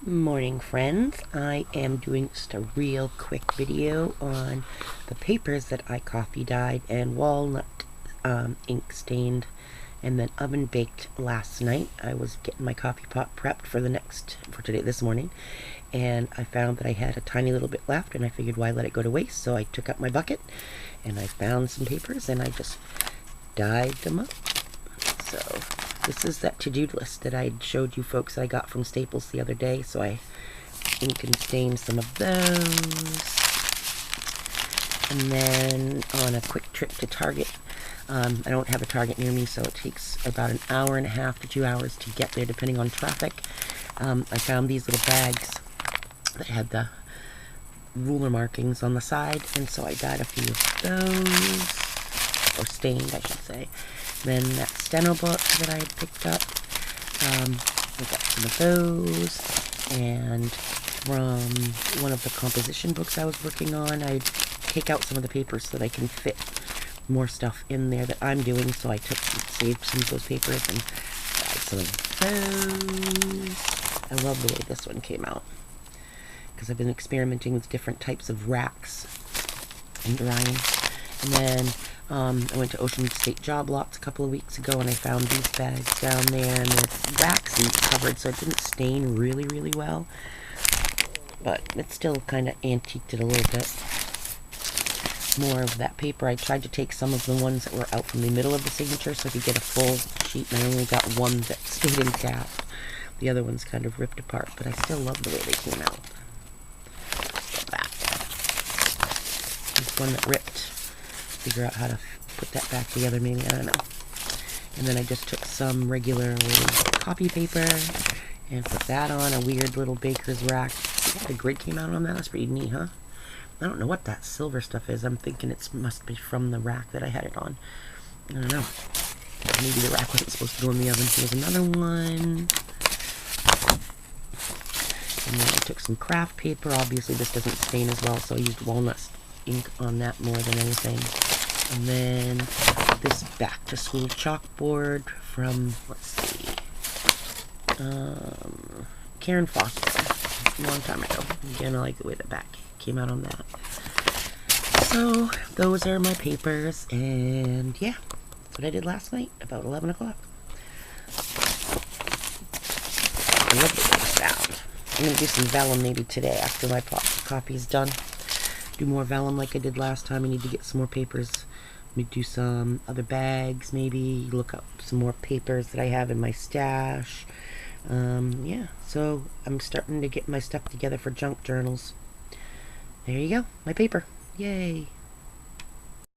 Morning friends, I am doing just a real quick video on the papers that I coffee dyed and walnut ink stained and then oven baked last night. I was getting my coffee pot prepped for this morning, and I found that I had a tiny little bit left, and I figured why let it go to waste, so I took up my bucket and I found some papers and I just dyed them up. So this is that to-do list that I showed you folks I got from Staples the other day, so I ink and stained some of those. And then on a quick trip to Target, I don't have a Target near me, so it takes about an hour and a half to 2 hours to get there depending on traffic. I found these little bags that had the ruler markings on the side, and so I dyed a few of those, or stained I should say. Then that steno book that I had picked up, I got some of those, and from one of the composition books I was working on, I take out some of the papers so that I can fit more stuff in there that I'm doing, so I saved some of those papers and dyed some of those. I love the way this one came out, because I've been experimenting with different types of racks and drying. And then I went to Ocean State Job Lots a couple of weeks ago, and I found these bags down there, and the wax is covered, so it didn't stain really, really well. But it still kind of antiqued it a little bit. More of that paper. I tried to take some of the ones that were out from the middle of the signature so I could get a full sheet, and I only got one that stayed intact. The other one's kind of ripped apart, but I still love the way they came out. This one that ripped. Figure out how to put that back together, maybe, I don't know. And then I just took some regular copy paper and put that on a weird little baker's rack. See, the grid came out on that. That's pretty neat, huh? I don't know what that silver stuff is. I'm thinking it must be from the rack that I had it on. I don't know. Maybe the rack wasn't supposed to go in the oven. Here's another one. And then I took some craft paper. Obviously this doesn't stain as well, so I used walnut ink on that more than anything. And then this back to school chalkboard from, let's see, Karen Foster, a long time ago. Again, I like the way the back came out on that. So those are my papers, and yeah, that's what I did last night about 11 o'clock. I love the way it sound. I'm going to do some vellum maybe today after my coffee is done. Do more vellum like I did last time. I need to get some more papers. Let me do some other bags, maybe look up some more papers that I have in my stash. Yeah, so I'm starting to get my stuff together for junk journals. There you go, my paper. Yay!